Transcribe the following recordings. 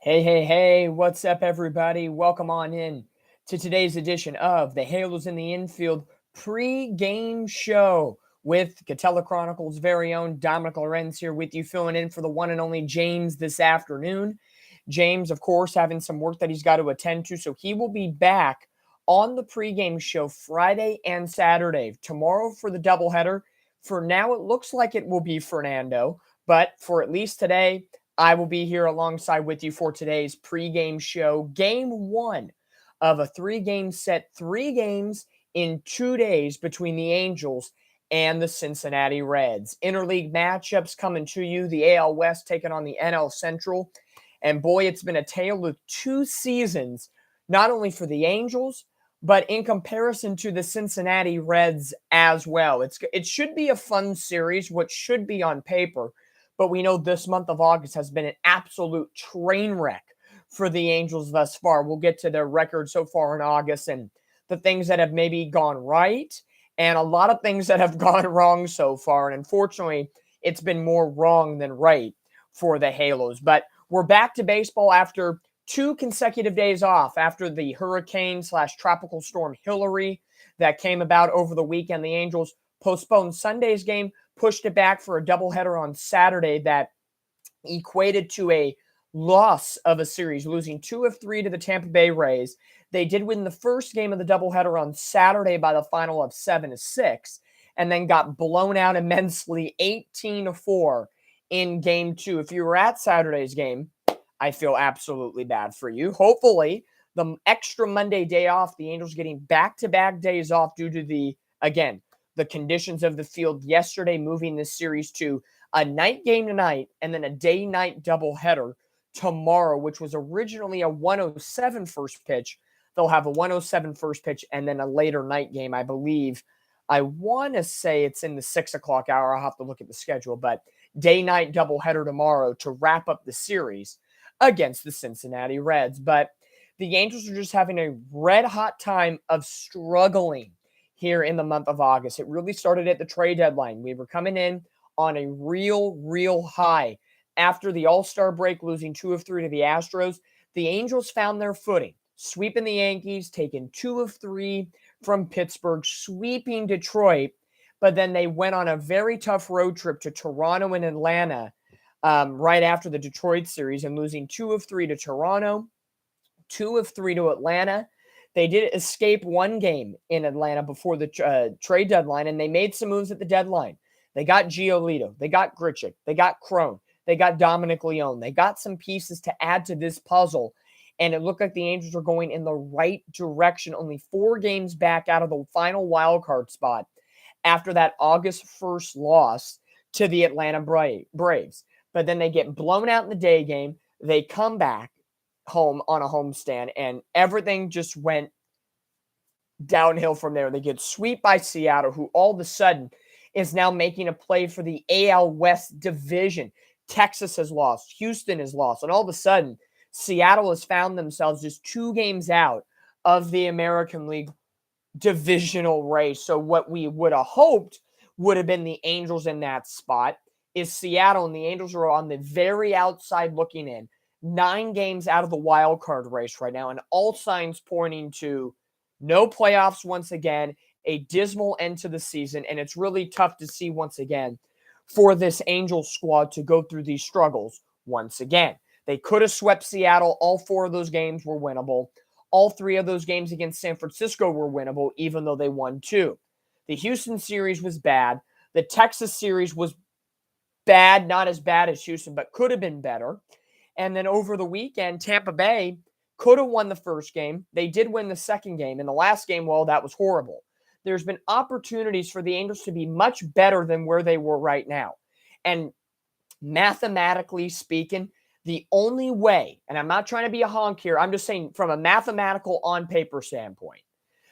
Hey, hey, hey, what's up, everybody? Welcome on in to today's edition of the Halos in the Infield pre-game show with Katella Chronicles' very own Dominic Lorenz here with you, filling in for the one and only James this afternoon. James, of course, having some work that he's got to attend to, so he will be back on the pre-game show Friday and Saturday. Tomorrow for the doubleheader. For now, it looks like it will be Fernando, but for at least today, I will be here alongside with you for today's pregame show. Game one of a three-game set, 3 games in 2 days between the Angels and the Cincinnati Reds. Interleague matchups coming to you. The AL West taking on the NL Central. And boy, it's been a tale of 2 seasons, not only for the Angels, but in comparison to the Cincinnati Reds as well. It should be a fun series, what should be on paper. But we know this month of August has been an absolute train wreck for the Angels thus far. We'll get to their record so far in August and the things that have maybe gone right and a lot of things that have gone wrong so far. And unfortunately, it's been more wrong than right for the Halos. But we're back to baseball after 2 consecutive days off after the hurricane/tropical storm Hillary that came about over the weekend. The Angels postponed Sunday's game, pushed it back for a doubleheader on Saturday that equated to a loss of a series, losing 2 of 3 to the Tampa Bay Rays. They did win the first game of the doubleheader on Saturday by the final of 7-6, and then got blown out immensely 18-4 in game 2. If you were at Saturday's game, I feel absolutely bad for you. Hopefully, the extra Monday day off, the Angels getting back-to-back days off due to the conditions of the field yesterday, moving this series to a night game tonight and then a day-night doubleheader tomorrow, which was originally a 107 first pitch. They'll have a 107 first pitch and then a later night game, I believe. I want to say it's in the 6 o'clock hour. I'll have to look at the schedule, but day-night doubleheader tomorrow to wrap up the series against the Cincinnati Reds. But the Angels are just having a red-hot time of struggling here in the month of August. It really started at the trade deadline. We were coming in on a real high after the All-Star break, losing 2 of 3 to the Astros. The Angels found their footing, sweeping the Yankees, taking 2 of 3 from Pittsburgh, sweeping Detroit, but then they went on a very tough road trip to Toronto and Atlanta right after the Detroit series and losing 2 of 3 to Toronto, 2 of 3 to Atlanta. They did escape one game in Atlanta before the trade deadline, and they made some moves at the deadline. They got Giolito. They got Grichuk. They got Crone. They got Dominic Leone. They got some pieces to add to this puzzle, and it looked like the Angels are going in the right direction, only 4 games back out of the final wild card spot after that August 1st loss to the Atlanta Braves. But then they get blown out in the day game. They come back home on a homestand, and everything just went downhill from there. They get swept by Seattle, who all of a sudden is now making a play for the AL West division. Texas has lost. Houston has lost. And all of a sudden, Seattle has found themselves just 2 games out of the American League divisional race. So what we would have hoped would have been the Angels in that spot is Seattle, and the Angels are on the very outside looking in. 9 games out of the wild card race right now, and all signs pointing to no playoffs once again, a dismal end to the season, and it's really tough to see once again for this Angels squad to go through these struggles once again. They could have swept Seattle. All 4 of those games were winnable. All 3 of those games against San Francisco were winnable, even though they won 2. The Houston series was bad. The Texas series was bad, not as bad as Houston, but could have been better. And then over the weekend, Tampa Bay could have won the first game. They did win the second game. And the last game, well, that was horrible. There's been opportunities for the Angels to be much better than where they were right now. And mathematically speaking, the only way, and I'm not trying to be a honk here, I'm just saying from a mathematical on paper standpoint,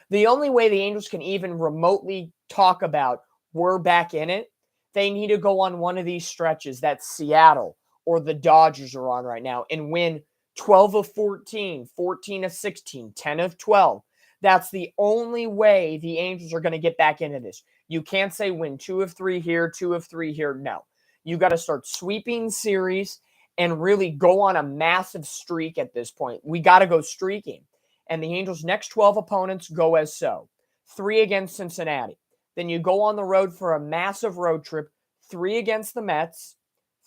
the only way the Angels can even remotely talk about we're back in it, they need to go on one of these stretches that Seattle or the Dodgers are on right now and win 12 of 14, 14 of 16, 10 of 12. That's the only way the Angels are going to get back into this. You can't say win 2 of 3 here, 2 of 3 here. No. You got to start sweeping series and really go on a massive streak at this point. We got to go streaking. And the Angels' next 12 opponents go as so. 3 against Cincinnati. Then you go on the road for a massive road trip. 3 against the Mets.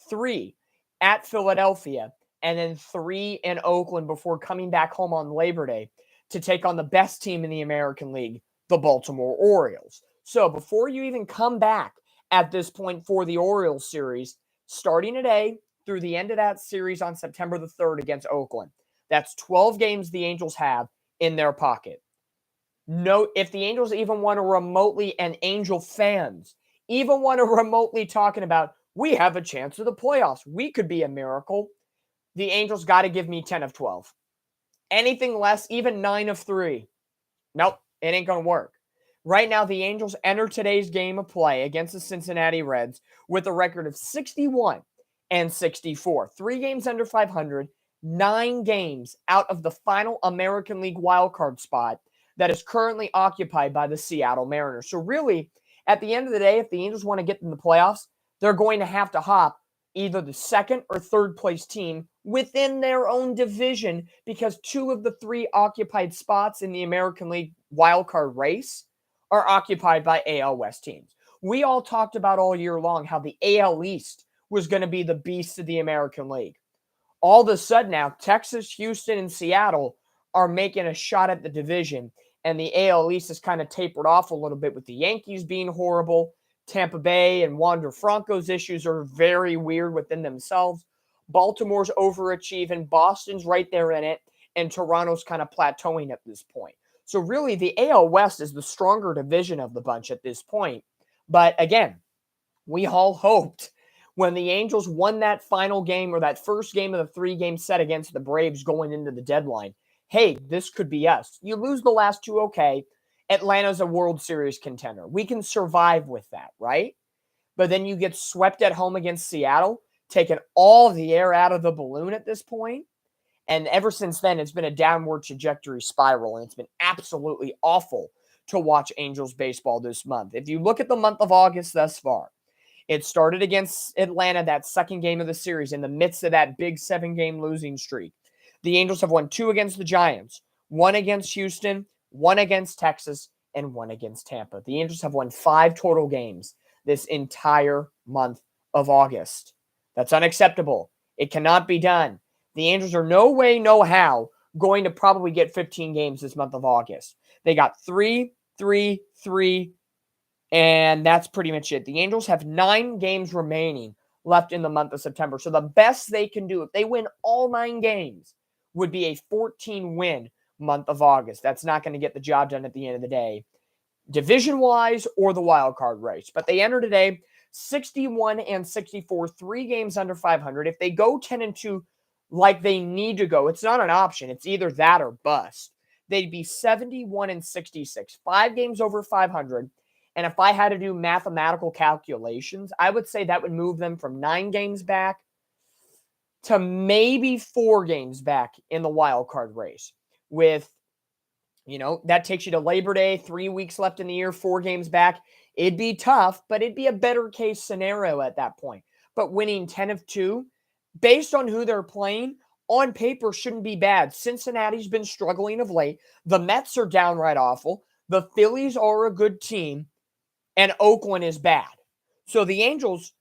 3 at Philadelphia. And then 3 in Oakland before coming back home on Labor Day to take on the best team in the American League, the Baltimore Orioles. So before you even come back at this point for the Orioles series, starting today through the end of that series on September the 3rd against Oakland, that's 12 games the Angels have in their pocket. No, if the Angels even want to remotely, and Angel fans even want to remotely talking about, we have a chance of the playoffs, we could be a miracle, the Angels got to give me 10 of 12. Anything less, even 9 of 3. Nope, it ain't going to work. Right now, the Angels enter today's game of play against the Cincinnati Reds with a record of 61 and 64. 3 games under 500, 9 games out of the final American League wildcard spot that is currently occupied by the Seattle Mariners. So really, at the end of the day, if the Angels want to get in the playoffs, they're going to have to hop either the second or third place team within their own division, because 2 of the 3 occupied spots in the American League wildcard race are occupied by AL West teams. We all talked about all year long how the AL East was going to be the beast of the American League. All of a sudden now, Texas, Houston, and Seattle are making a shot at the division, and the AL East has kind of tapered off a little bit with the Yankees being horrible. Tampa Bay and Wander Franco's issues are very weird within themselves. Baltimore's overachieving. Boston's right there in it. And Toronto's kind of plateauing at this point. So really, the AL West is the stronger division of the bunch at this point. But again, we all hoped when the Angels won that final game, or that first game of the 3-game set against the Braves going into the deadline, hey, this could be us. You lose the last 2, okay. Atlanta's a World Series contender. We can survive with that, right? But then you get swept at home against Seattle, taking all the air out of the balloon at this point. And ever since then, it's been a downward trajectory spiral, and it's been absolutely awful to watch Angels baseball this month. If you look at the month of August thus far, it started against Atlanta, that second game of the series, in the midst of that big 7-game losing streak. The Angels have won 2 against the Giants, 1 against Houston, 1 against Texas, and 1 against Tampa. The Angels have won 5 total games this entire month of August. That's unacceptable. It cannot be done. The Angels are no way, no how going to probably get 15 games this month of August. They got 3, 3, 3, and that's pretty much it. The Angels have 9 games remaining left in the month of September. So the best they can do, if they win all 9 games, would be a 14-win month of August. That's not going to get the job done at the end of the day, division-wise or the wild card race. But they enter today 61 and 64, 3 games under 500. If they go 10-2 like they need to go, it's not an option. It's either that or bust. They'd be 71 and 66, 5 games over 500. And if I had to do mathematical calculations, I would say that would move them from 9 games back to maybe 4 games back in the wild card race. With, that takes you to Labor Day, 3 weeks left in the year, 4 games back. It'd be tough, but it'd be a better case scenario at that point. But winning 10-2, based on who they're playing, on paper shouldn't be bad. Cincinnati's been struggling of late. The Mets are downright awful. The Phillies are a good team. And Oakland is bad. So the Angels,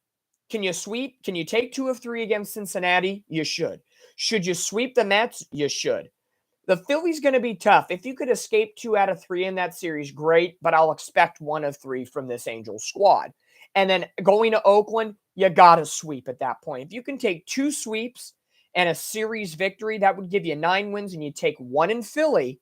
can you sweep? Can you take 2 of 3 against Cincinnati? You should. Should you sweep the Mets? You should. The Phillies going to be tough. If you could escape 2 out of 3 in that series, great, but I'll expect 1 of 3 from this Angels squad. And then going to Oakland, you got to sweep at that point. If you can take 2 sweeps and a series victory, that would give you 9 wins, and you take 1 in Philly,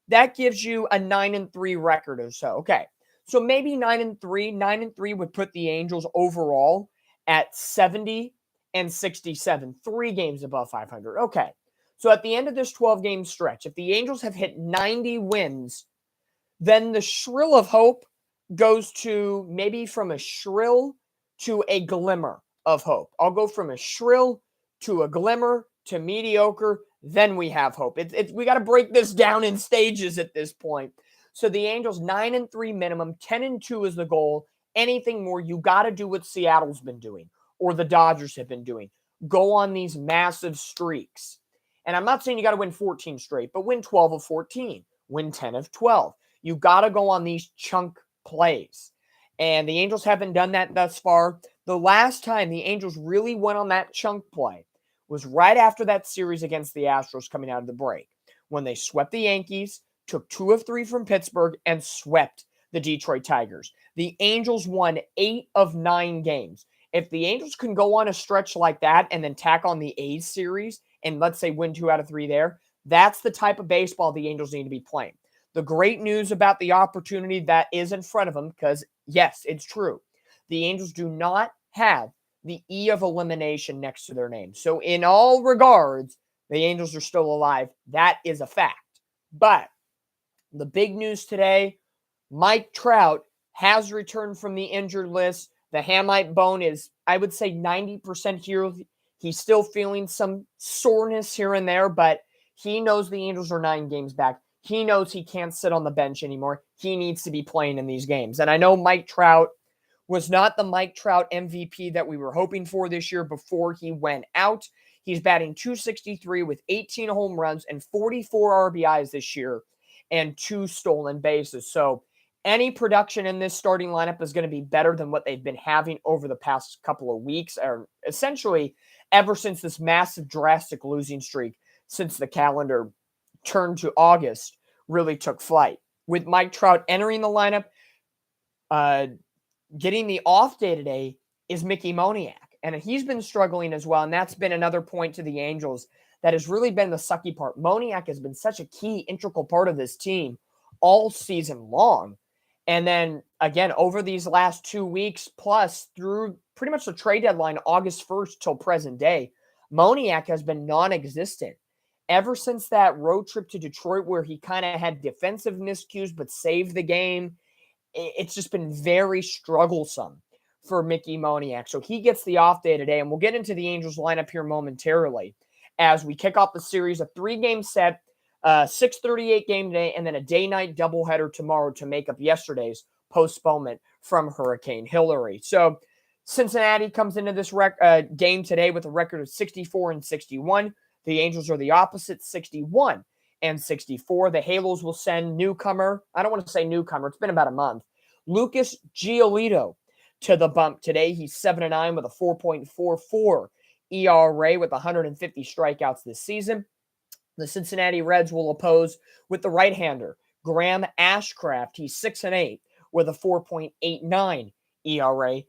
that gives you a 9-3 record or so. Okay. So maybe 9-3. 9-3 would put the Angels overall at 70 and 67, 3 games above 500. Okay. So at the end of this 12-game stretch, if the Angels have hit 90 wins, then the shrill of hope goes to maybe from a shrill to a glimmer of hope. I'll go from a shrill to a glimmer to mediocre. Then we have hope. We got to break this down in stages at this point. So the Angels 9-3 minimum, 10-2 is the goal. Anything more, you got to do what Seattle's been doing or the Dodgers have been doing. go on these massive streaks. And I'm not saying you got to win 14 straight, but win 12 of 14, win 10 of 12. You got to go on these chunk plays. And the Angels haven't done that thus far. The last time the Angels really went on that chunk play was right after that series against the Astros coming out of the break, when they swept the Yankees, took 2 of 3 from Pittsburgh, and swept the Detroit Tigers. The Angels won 8 of 9 games. If the Angels can go on a stretch like that and then tack on the A's series and let's say win 2 out of 3 there, that's the type of baseball the Angels need to be playing. The great news about the opportunity that is in front of them, because yes, it's true, the Angels do not have the E of elimination next to their name. So in all regards, the Angels are still alive. That is a fact. But the big news today, Mike Trout has returned from the injured list. The hamite bone is, I would say, 90% healed. He's still feeling some soreness here and there, but he knows the Angels are 9 games back. He knows he can't sit on the bench anymore. He needs to be playing in these games. And I know Mike Trout was not the Mike Trout MVP that we were hoping for this year before he went out. He's batting .263 with 18 home runs and 44 RBIs this year and 2 stolen bases. So any production in this starting lineup is going to be better than what they've been having over the past couple of weeks, or essentially ever since this massive, drastic losing streak since the calendar turned to August really took flight. With Mike Trout entering the lineup, getting the off day today is Mickey Moniak, and he's been struggling as well, and that's been another point to the Angels that has really been the sucky part. Moniak has been such a key, integral part of this team all season long. And then, again, over these last 2 weeks, plus through pretty much the trade deadline, August 1st till present day, Moniak has been non-existent. Ever since that road trip to Detroit where he kind of had defensive miscues but saved the game, it's just been very strugglesome for Mickey Moniak. So he gets the off day today, and we'll get into the Angels lineup here momentarily as we kick off the series, a 3-game set, 6:38 game day, and then a day-night doubleheader tomorrow to make up yesterday's postponement from Hurricane Hillary. So Cincinnati comes into this game today with a record of 64-61. The Angels are the opposite, 61-64. The Halos will send newcomer, I don't want to say newcomer, it's been about a month, Lucas Giolito to the bump today. He's 7-9 with a 4.44 ERA with 150 strikeouts this season. The Cincinnati Reds will oppose with the right-hander, Graham Ashcraft. He's 6-8 with a 4.89 ERA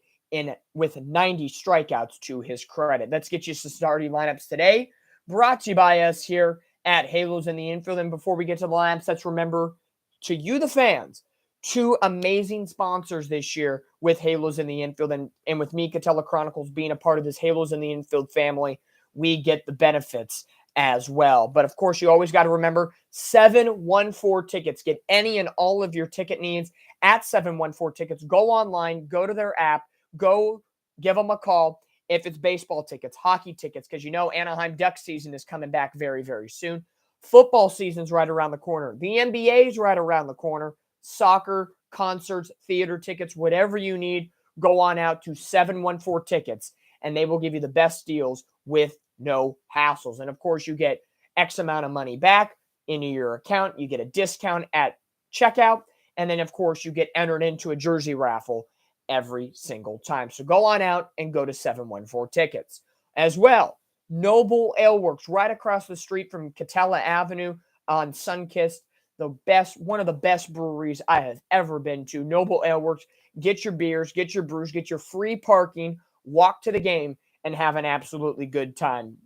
with 90 strikeouts to his credit. Let's get you some starting lineups today, brought to you by us here at Halos in the Infield. And before we get to the lineups, let's remember to you, the fans, 2 amazing sponsors this year with Halos in the Infield. And with me, Katella Chronicles, being a part of this Halos in the Infield family, we get the benefits as well. But of course, you always got to remember 714 Tickets. Get any and all of your ticket needs at 714 Tickets. Go online, go to their app, go give them a call. If it's baseball tickets, hockey tickets, because you know Anaheim Ducks season is coming back very, very soon. Football season's right around the corner. The NBA's right around the corner. Soccer, concerts, theater tickets, whatever you need, go on out to 714 Tickets, and they will give you the best deals with no hassles. And of course, you get X amount of money back into your account. You get a discount at checkout. And then, of course, you get entered into a jersey raffle every single time. So go on out and go to 714 Tickets. As well, Noble Ale Works right across the street from Katella Avenue on Sunkist. One of the best breweries I have ever been to. Noble Ale Works. Get your beers, get your brews, get your free parking, walk to the game, and have an absolutely good time.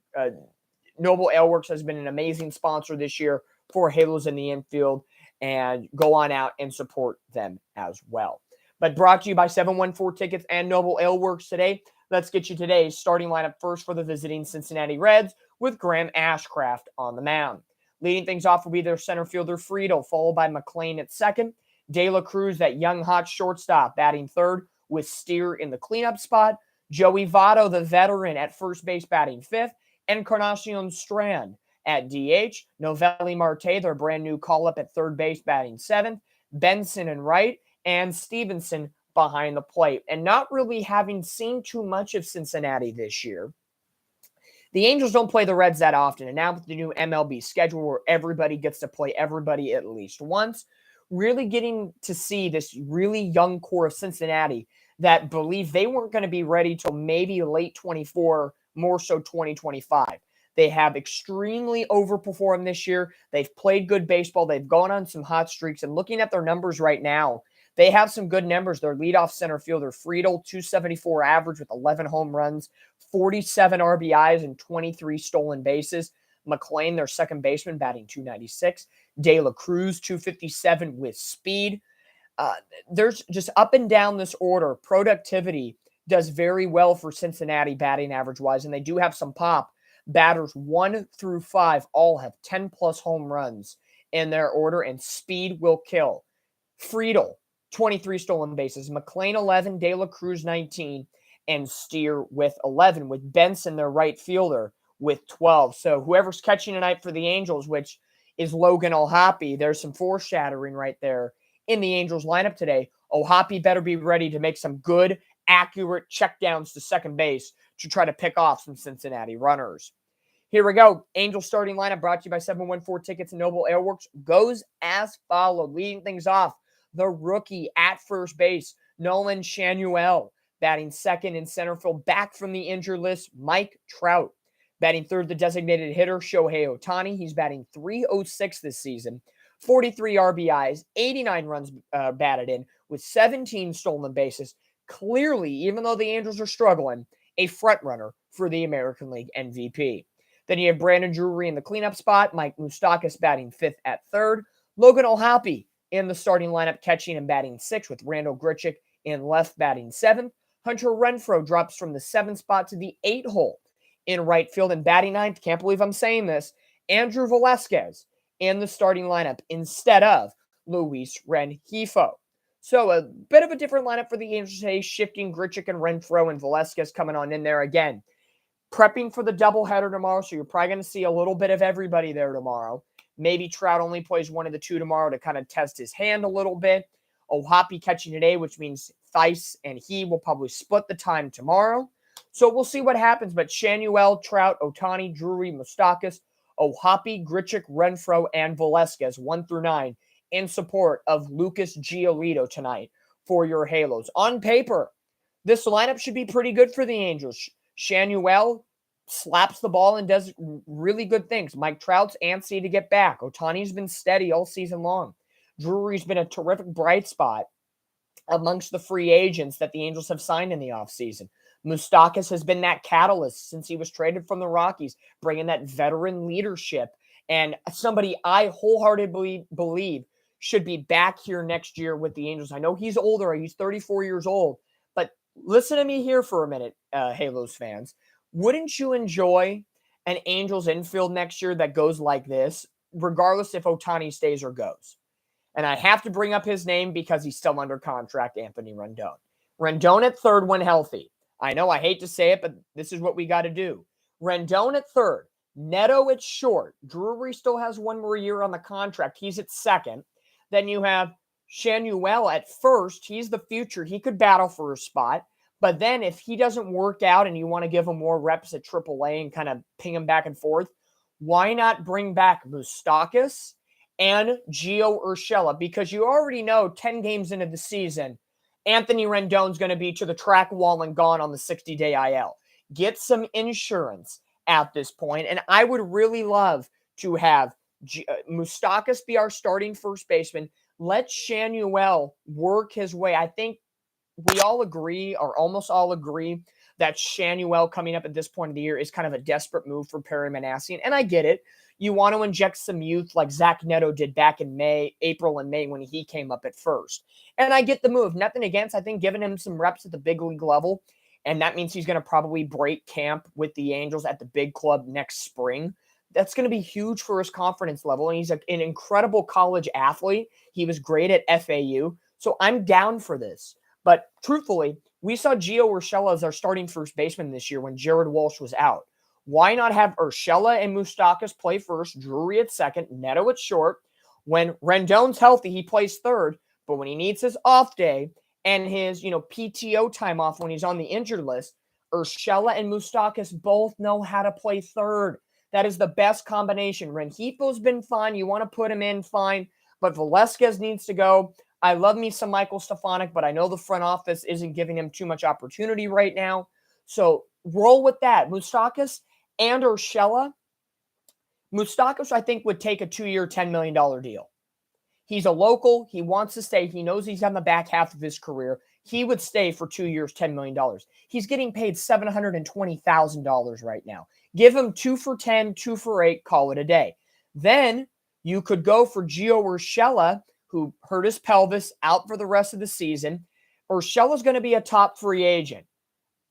Noble Ale Works has been an amazing sponsor this year for Halos in the Infield, and go on out and support them as well. But brought to you by 714 Tickets and Noble Ale Works today. Let's get you today's starting lineup first for the visiting Cincinnati Reds with Graham Ashcraft on the mound. Leading things off will be their center fielder, Friedel, followed by McLean at second. De La Cruz, that young, hot shortstop, batting third with Steer in the cleanup spot. Joey Votto, the veteran, at first base, batting fifth. Encarnacion Strand at DH. Novelli Marte, their brand new call-up, at third base, batting seventh. Benson and right. And Stevenson behind the plate. And not really having seen too much of Cincinnati this year, The Angels don't play the Reds that often, and now with the new MLB schedule where everybody gets to play everybody at least once, really getting to see this really young core of Cincinnati that believe they weren't going to be ready till maybe late 24, more so 2025. They have extremely overperformed this year. They've played good baseball. They've gone on some hot streaks. And looking at their numbers right now, they have some good numbers. Their leadoff center fielder, Friedel, 274 average with 11 home runs, 47 RBIs, and 23 stolen bases. McLean, their second baseman, batting 296. De La Cruz, 257 with speed. There's just up and down this order. Productivity does very well for Cincinnati batting average-wise, and they do have some pop. Batters 1 through 5 all have 10-plus home runs in their order, and speed will kill. Friedel, 23 stolen bases. McLean, 11. De La Cruz, 19. And Steer with 11, with Benson, their right fielder, with 12. So whoever's catching tonight for the Angels, which is Logan O'Hoppe, there's some foreshadowing right there in the Angels lineup today. O'Hoppe better be ready to make some good, accurate checkdowns to second base to try to pick off some Cincinnati runners. Here we go. Angels starting lineup brought to you by 714 Tickets and Noble Airworks goes as followed. Leading things off, the rookie at first base, Nolan Shanuel. Batting second in center field, back from the injured list, Mike Trout. Batting third, the designated hitter, Shohei Ohtani. He's batting .306 this season. 43 RBIs, 89 runs batted in, with 17 stolen bases. Clearly, even though the Angels are struggling, a front runner for the American League MVP. Then you have Brandon Drury in the cleanup spot, Mike Moustakas batting fifth at third, Logan O'Hoppe in the starting lineup, catching and batting sixth, with Randall Grichuk in left batting seventh. Hunter Renfroe drops from the 7th spot to the 8 hole in right field, and batting ninth, can't believe I'm saying this, Andrew Velasquez in the starting lineup instead of Luis Rengifo. So a bit of a different lineup for the Angels today, shifting Grichuk and Renfroe and Velasquez coming on in there again. Prepping for the doubleheader tomorrow, so you're probably going to see a little bit of everybody there tomorrow. Maybe Trout only plays one of the two tomorrow to kind of test his hand a little bit. O'Hoppe catching today, which means Theis and he will probably split the time tomorrow. So we'll see what happens. But Shanuel, Trout, Ohtani, Drury, Moustakas, O'Hoppe, Grichuk, Renfroe, and Velasquez, 1 through 9, in support of Lucas Giolito tonight for your Halos. On paper, this lineup should be pretty good for the Angels. Shanuel slaps the ball and does really good things. Mike Trout's antsy to get back. Ohtani's been steady all season long. Drury's been a terrific bright spot amongst the free agents that the Angels have signed in the offseason. Moustakas has been that catalyst since he was traded from the Rockies, bringing that veteran leadership and somebody I wholeheartedly believe should be back here next year with the Angels. I know he's older. He's 34 years old. But listen to me here for a minute, Halos fans. Wouldn't you enjoy an Angels infield next year that goes like this, regardless if Ohtani stays or goes? And I have to bring up his name because he's still under contract, Anthony Rendon. Rendon at third when healthy. I know I hate to say it, but this is what we got to do. Rendon at third. Neto at short. Drury still has one more year on the contract. He's at second. Then you have Shanuel at first. He's the future. He could battle for a spot. But then if he doesn't work out and you want to give him more reps at AAA and kind of ping him back and forth, why not bring back Moustakas and Gio Urshela? Because you already know 10 games into the season, Anthony Rendon's going to be to the track wall and gone on the 60-day IL. Get some insurance at this point. And I would really love to have Moustakas be our starting first baseman. Let Shanuel work his way. I think we all agree, or almost all agree, that Shanuel coming up at this point of the year is kind of a desperate move for Perry Manassian. And I get it. You want to inject some youth like Zach Neto did back in April and May when he came up at first. And I get the move. Nothing against, I think, giving him some reps at the big league level. And that means he's going to probably break camp with the Angels at the big club next spring. That's going to be huge for his confidence level. And he's an incredible college athlete. He was great at FAU. So I'm down for this. But truthfully, we saw Gio Urshela as our starting first baseman this year when Jared Walsh was out. Why not have Urshela and Moustakas play first, Drury at second, Neto at short? When Rendon's healthy, he plays third. But when he needs his off day and his, PTO time off when he's on the injured list, Urshela and Moustakas both know how to play third. That is the best combination. Rengifo's been fine. You want to put him in, fine. But Velasquez needs to go. I love me some Michael Stefanik, but I know the front office isn't giving him too much opportunity right now. So roll with that. Moustakas and Urshela. Moustakas, I think, would take a 2-year, $10 million deal. He's a local. He wants to stay. He knows he's on the back half of his career. He would stay for 2 years, $10 million. He's getting paid $720,000 right now. Give him 2 for 10, 2 for 8, call it a day. Then you could go for Gio Urshela, who hurt his pelvis, out for the rest of the season. Urshela's going to be a top free agent.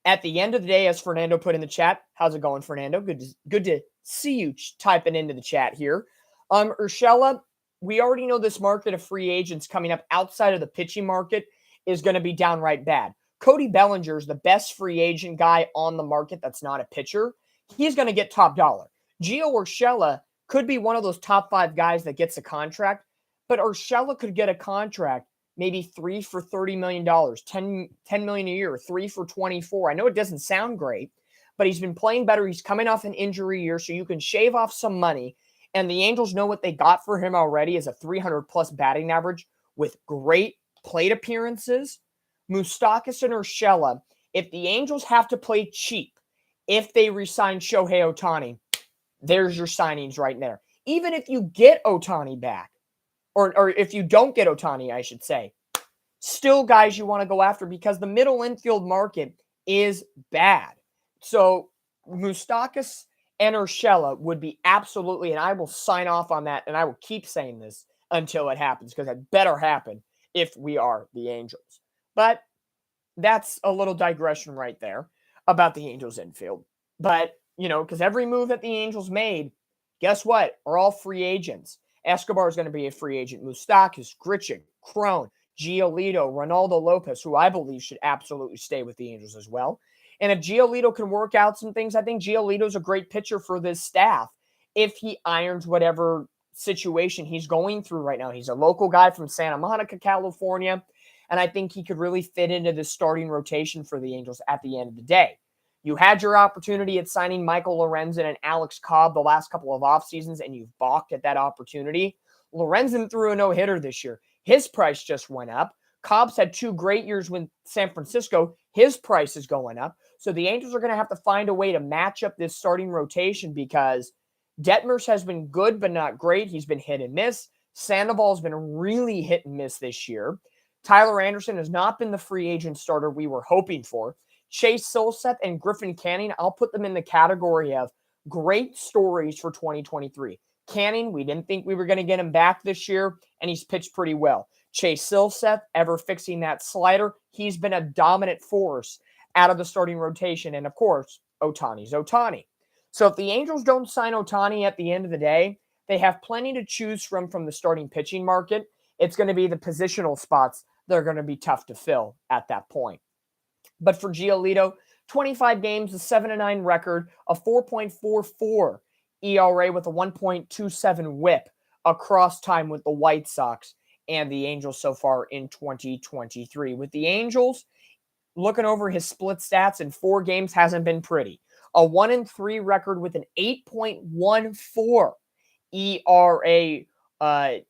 At the end of the day, as Fernando put in the chat, how's it going, Fernando? Good to see you typing into the chat here. Urshela, we already know this market of free agents coming up outside of the pitching market is going to be downright bad. Cody Bellinger is the best free agent guy on the market that's not a pitcher. He's going to get top dollar. Gio Urshela could be one of those top 5 guys that gets a contract, but Urshela could get a contract, maybe 3 for $30 million, $10 million a year, 3 for 24. I know it doesn't sound great, but he's been playing better. He's coming off an injury year, so you can shave off some money. And the Angels know what they got for him already is a 300-plus batting average with great plate appearances. Moustakas and Urshela, if the Angels have to play cheap, if they re-sign Shohei Ohtani, there's your signings right there. Even if you get Ohtani back, or if you don't get Ohtani, I should say, still guys you want to go after because the middle infield market is bad. So Moustakas and Urshela would be absolutely, and I will sign off on that, and I will keep saying this until it happens because it better happen if we are the Angels. But that's a little digression right there about the Angels infield. But, because every move that the Angels made, guess what? Are all free agents. Escobar is going to be a free agent. Moustakas, Grichuk, Cron, Giolito, Ronaldo Lopez, who I believe should absolutely stay with the Angels as well. And if Giolito can work out some things, I think Giolito's a great pitcher for this staff if he irons whatever situation he's going through right now. He's a local guy from Santa Monica, California, and I think he could really fit into the starting rotation for the Angels at the end of the day. You had your opportunity at signing Michael Lorenzen and Alex Cobb the last couple of off seasons, and you've balked at that opportunity. Lorenzen threw a no-hitter this year. His price just went up. Cobb's had 2 great years with San Francisco. His price is going up. So the Angels are going to have to find a way to match up this starting rotation because Detmers has been good but not great. He's been hit and miss. Sandoval has been really hit and miss this year. Tyler Anderson has not been the free agent starter we were hoping for. Chase Silseth and Griffin Canning, I'll put them in the category of great stories for 2023. Canning, we didn't think we were going to get him back this year, and he's pitched pretty well. Chase Silseth, ever fixing that slider, he's been a dominant force out of the starting rotation. And, of course, Ohtani's Ohtani. So if the Angels don't sign Ohtani at the end of the day, they have plenty to choose from the starting pitching market. It's going to be the positional spots that are going to be tough to fill at that point. But for Giolito, 25 games, a 7-9 record, a 4.44 ERA with a 1.27 whip across time with the White Sox and the Angels so far in 2023. With the Angels, looking over his split stats in 4 games hasn't been pretty. A 1-3 record with an 8.14 ERA,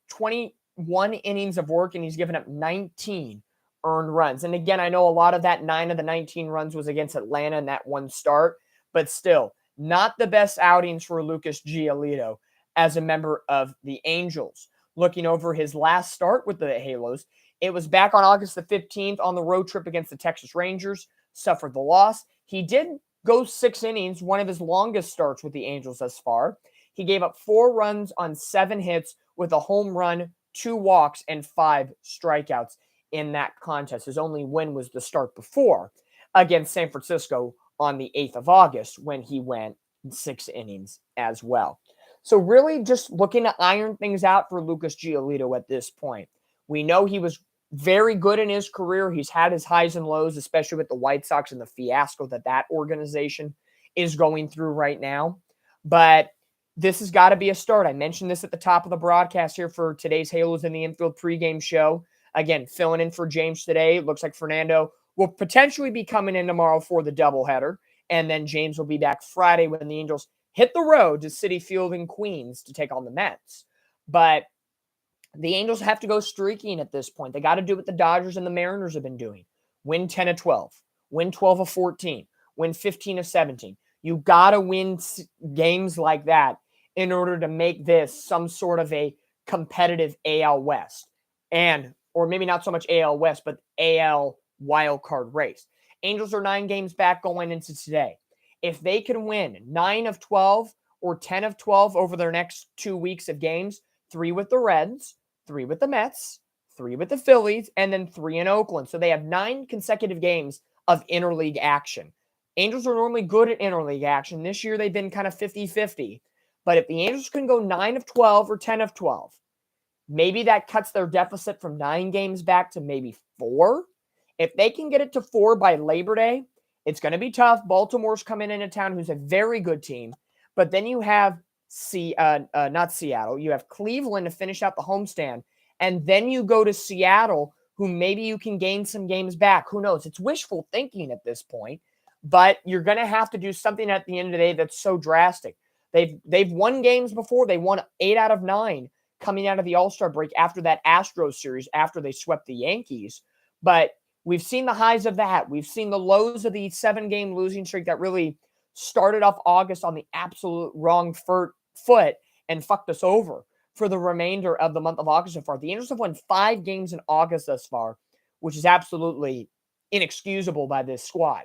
21 innings of work, and he's given up 19 earned runs. And again, I know a lot of that 9 of the 19 runs was against Atlanta in that one start, but still not the best outings for Lucas Giolito as a member of the Angels. Looking over his last start with the Halos, it was back on August the 15th on the road trip against the Texas Rangers, suffered the loss. He did go 6 innings, one of his longest starts with the Angels thus far. He gave up 4 runs on 7 hits with a home run, 2 walks, and 5 strikeouts in that contest. His only win was the start before against San Francisco on the 8th of August when he went 6 innings as well. So really just looking to iron things out for Lucas Giolito at this point. We know he was very good in his career. He's had his highs and lows, especially with the White Sox and the fiasco that organization is going through right now. But this has got to be a start. I mentioned this at the top of the broadcast here for today's Halos in the Infield pregame show. Again, filling in for James today. Looks like Fernando will potentially be coming in tomorrow for the doubleheader. And then James will be back Friday when the Angels hit the road to Citi Field in Queens to take on the Mets. But the Angels have to go streaking at this point. They got to do what the Dodgers and the Mariners have been doing. Win 10 of 12, win 12 of 14, win 15 of 17. You got to win games like that in order to make this some sort of a competitive AL West. Or maybe not so much AL West, but AL wild card race. Angels are 9 games back going into today. If they can win 9 of 12 or 10 of 12 over their next 2 weeks of games, 3 with the Reds, 3 with the Mets, 3 with the Phillies, and then 3 in Oakland. So they have 9 consecutive games of interleague action. Angels are normally good at interleague action. This year they've been kind of 50-50. But if the Angels can go 9 of 12 or 10 of 12, maybe that cuts their deficit from 9 games back to maybe 4. If they can get it to 4 by Labor Day, it's going to be tough. Baltimore's coming into town, who's a very good team. But then you have not Seattle. You have Cleveland to finish out the homestand. And then you go to Seattle, who maybe you can gain some games back. Who knows? It's wishful thinking at this point. But you're going to have to do something at the end of the day that's so drastic. They've won games before. They won 8 out of 9 coming out of the All-Star break after that Astros series, after they swept the Yankees. But we've seen the highs of that. We've seen the lows of the 7-game losing streak that really started off August on the absolute wrong foot and fucked us over for the remainder of the month of August so far. The Angels have won 5 games in August thus far, which is absolutely inexcusable by this squad.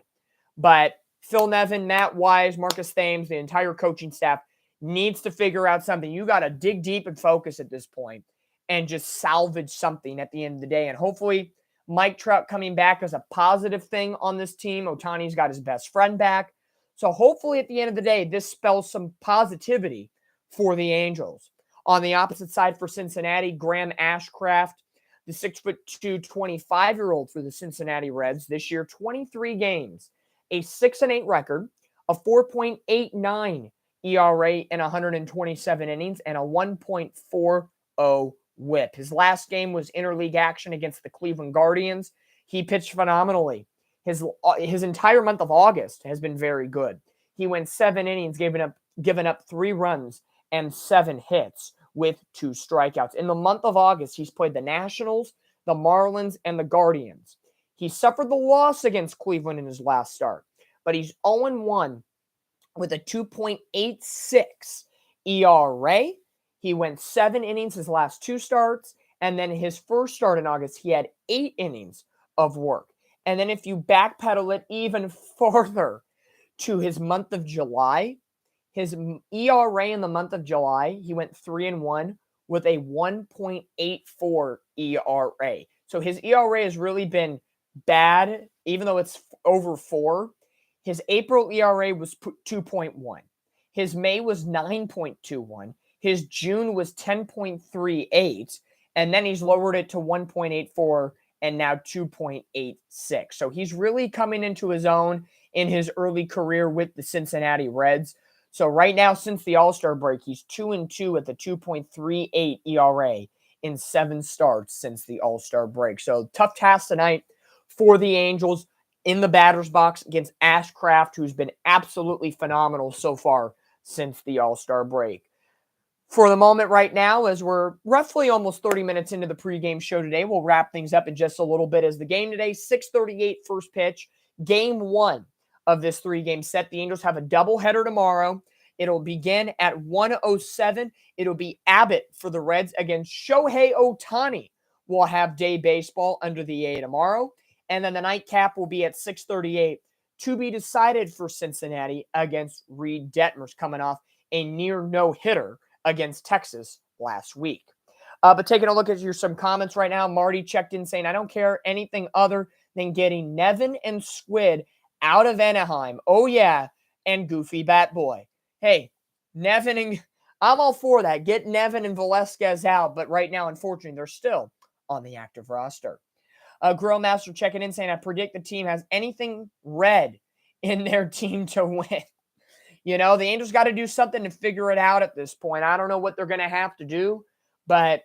But Phil Nevin, Matt Wise, Marcus Thames, the entire coaching staff needs to figure out something. You got to dig deep and focus at this point and just salvage something at the end of the day. And hopefully Mike Trout coming back is a positive thing on this team. Ohtani's got his best friend back. So hopefully at the end of the day, this spells some positivity for the Angels. On the opposite side for Cincinnati, Graham Ashcraft, the 6'2", 25-year-old for the Cincinnati Reds this year, 23 games, a 6-8 record, a 4.89 ERA in 127 innings, and a 1.40 whip. His last game was interleague action against the Cleveland Guardians. He pitched phenomenally. His entire month of August has been very good. He went 7 innings, given up 3 runs and 7 hits with 2 strikeouts. In the month of August, he's played the Nationals, the Marlins, and the Guardians. He suffered the loss against Cleveland in his last start, but he's 0-1 with a 2.86 ERA. He went 7 innings his last 2 starts, and then his first start in August, he had 8 innings of work. And then if you backpedal it even further to his month of July, his ERA in the month of July, he went 3-1 with a 1.84 ERA. So his ERA has really been bad, even though it's over 4. His April ERA was 2.1. His May was 9.21. His June was 10.38. And then he's lowered it to 1.84 and now 2.86. So he's really coming into his own in his early career with the Cincinnati Reds. So right now, since the All-Star break, he's 2-2 with a 2.38 ERA in 7 starts since the All-Star break. So tough task tonight for the Angels in the batter's box against Ashcraft, who's been absolutely phenomenal so far since the All-Star break. For the moment right now, as we're roughly almost 30 minutes into the pregame show today, we'll wrap things up in just a little bit as the game today, 6:38 first pitch, game 1 of this 3-game set. The Angels have a doubleheader tomorrow. It'll begin at 1:07. It'll be Abbott for the Reds against Shohei Ohtani. We'll have day baseball under the A tomorrow. And then the nightcap will be at 6:38 to be decided for Cincinnati against Reed Detmers, coming off a near no-hitter against Texas last week. But taking a look at some comments right now, Marty checked in saying, I don't care anything other than getting Nevin and Squid out of Anaheim. Oh, yeah, and Goofy Bat Boy. Hey, Nevin and I'm all for that. Get Nevin and Velasquez out. But right now, unfortunately, they're still on the active roster. Grill Master checking in saying, I predict the team has anything red in their team to win. You know, the Angels got to do something to figure it out at this point. I don't know what they're going to have to do, but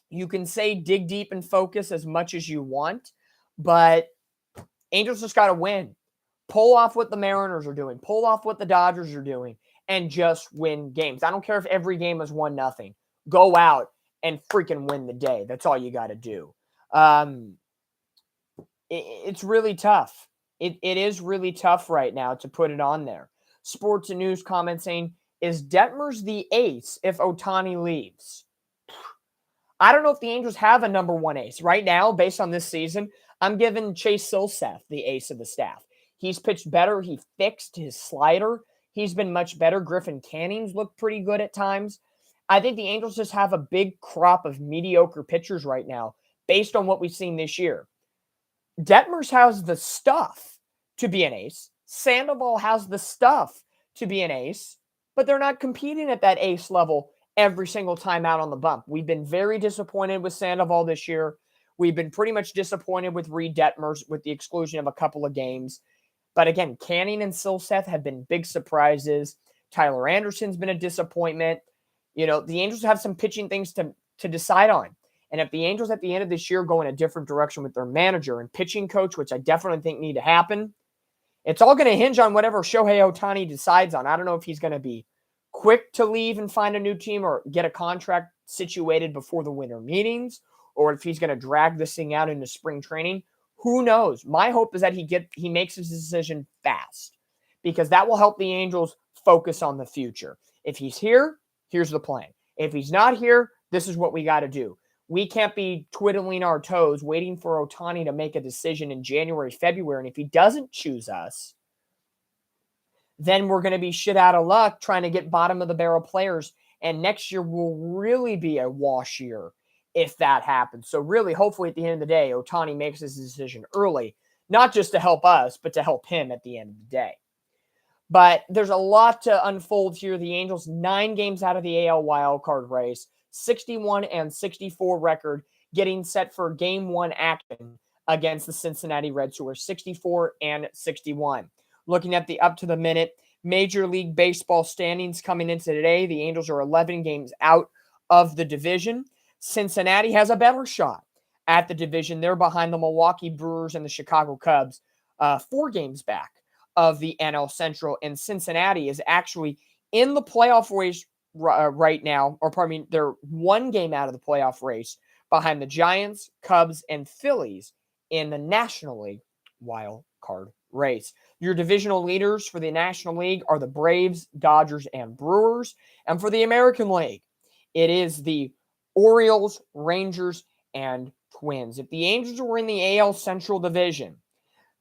you can say dig deep and focus as much as you want. But Angels just got to win. Pull off what the Mariners are doing. Pull off what the Dodgers are doing and just win games. I don't care if every game is 1-0. Go out and freaking win the day. That's all you got to do. It's really tough. It is really tough right now to put it on there. Sports and News comment saying, is Detmers the ace if Ohtani leaves? I don't know if the Angels have a number one ace. Right now, based on this season, I'm giving Chase Silseth the ace of the staff. He's pitched better. He fixed his slider. He's been much better. Griffin Canning's looked pretty good at times. I think the Angels just have a big crop of mediocre pitchers right now based on what we've seen this year. Detmers has the stuff to be an ace. Sandoval has the stuff to be an ace, but they're not competing at that ace level every single time out on the bump. We've been very disappointed with Sandoval this year. We've been pretty much disappointed with Reed Detmers with the exclusion of a couple of games. But again, Canning and Silseth have been big surprises. Tyler Anderson's been a disappointment. You know, the Angels have some pitching things to decide on. And if the Angels at the end of this year go in a different direction with their manager and pitching coach, which I definitely think need to happen, it's all going to hinge on whatever Shohei Ohtani decides on. I don't know if he's going to be quick to leave and find a new team or get a contract situated before the winter meetings, or if he's going to drag this thing out into spring training. Who knows? My hope is that he makes his decision fast, because that will help the Angels focus on the future. If he's here, here's the plan. If he's not here, this is what we got to do. We can't be twiddling our toes waiting for Ohtani to make a decision in January, February. And if he doesn't choose us, then we're going to be shit out of luck trying to get bottom of the barrel players. And next year will really be a wash year if that happens. So really, hopefully at the end of the day, Ohtani makes his decision early, not just to help us, but to help him at the end of the day. But there's a lot to unfold here. The Angels 9 games out of the AL wildcard race, 61-64 record, getting set for game 1 action against the Cincinnati Reds, who are 64-61. Looking at the up to the minute Major League Baseball standings coming into today, the Angels are 11 games out of the division. Cincinnati has a better shot at the division. They're behind the Milwaukee Brewers and the Chicago Cubs, 4 games back of the NL Central. And Cincinnati is actually in the playoff race right now, or pardon me, they're 1 game out of the playoff race behind the Giants, Cubs, and Phillies in the National League wild card race. Your divisional leaders for the National League are the Braves, Dodgers, and Brewers. And for the American League, it is the Orioles, Rangers, and Twins. If the Angels were in the AL Central Division,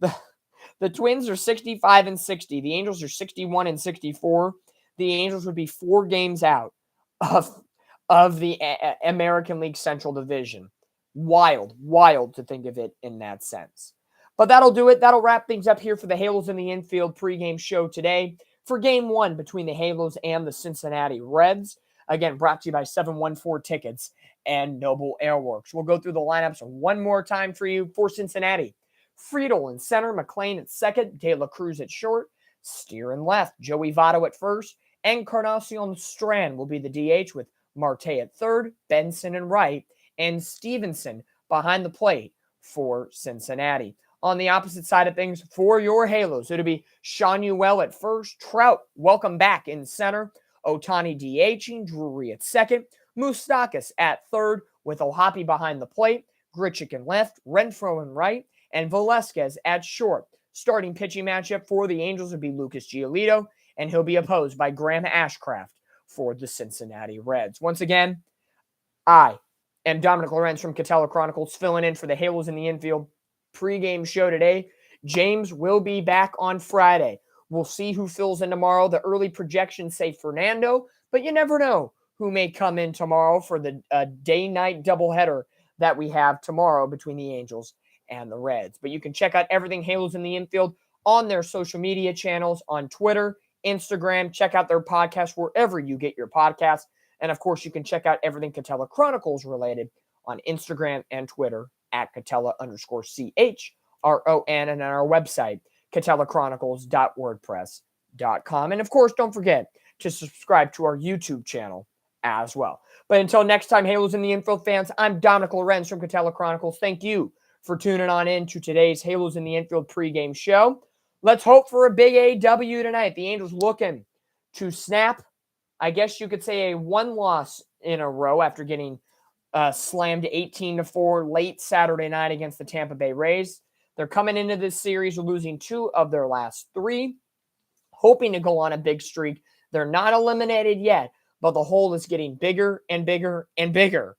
the Twins are 65-60. The Angels are 61-64. The Angels would be 4 games out of the American League Central Division. Wild to think of it in that sense. But that'll do it. That'll wrap things up here for the Halos in the Infield pregame show today for Game 1 between the Halos and the Cincinnati Reds. Again, brought to you by 714 Tickets and Noble Airworks. We'll go through the lineups one more time for you for Cincinnati. Friedel in center, McLean at second, De La Cruz at short, Steer in left, Joey Votto at first, Encarnacion Strand will be the DH with Marte at third, Benson in right, and Stevenson behind the plate for Cincinnati. On the opposite side of things, for your Halos, it'll be Sean Ewell at first, Trout, welcome back in center, Ohtani DHing, Drury at second, Moustakas at third with Ohapi behind the plate, Grichuk in left, Renfroe in right, and Velasquez at short. Starting pitching matchup for the Angels would be Lucas Giolito, and he'll be opposed by Graham Ashcraft for the Cincinnati Reds. Once again, I am Dominic Lorenz from Katella Chronicles, filling in for the Halos in the Infield pregame show today. James will be back on Friday. We'll see who fills in tomorrow. The early projections say Fernando, but you never know who may come in tomorrow for the day-night doubleheader that we have tomorrow between the Angels and the Reds. But you can check out everything Halos in the Infield on their social media channels, on Twitter, Instagram. Check out their podcast wherever you get your podcasts. And of course, you can check out everything Katella Chronicles related on Instagram and Twitter at Katella_CHRON, and on our website, KatellaChronicles.wordpress.com. And of course, don't forget to subscribe to our YouTube channel as well. But until next time, Halos in the Infield fans, I'm Dominic Lorenz from Katella Chronicles. Thank you for tuning on in to today's Halos in the Infield pregame show. Let's hope for a big AW tonight. The Angels looking to snap, I guess you could say, a one loss in a row after getting slammed 18-4 late Saturday night against the Tampa Bay Rays. They're coming into this series losing 2 of their last 3, hoping to go on a big streak. They're not eliminated yet, but the hole is getting bigger and bigger and bigger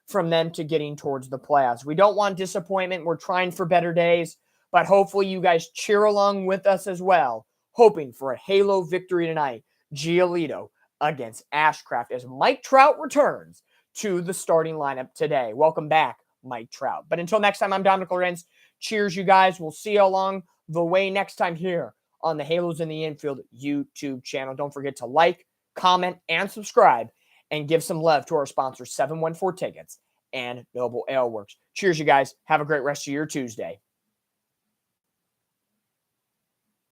from them to getting towards the playoffs. We don't want disappointment. We're trying for better days, but hopefully you guys cheer along with us as well, hoping for a Halo victory tonight. Giolito against Ashcraft as Mike Trout returns to the starting lineup today. Welcome back, Mike Trout. But until next time, I'm Dominic Lorenz. Cheers, you guys. We'll see you along the way next time here on the Halos in the Infield YouTube channel. Don't forget to like, comment, and subscribe, and give some love to our sponsors, 714 Tickets and Noble Ale Works. Cheers, you guys. Have a great rest of your Tuesday.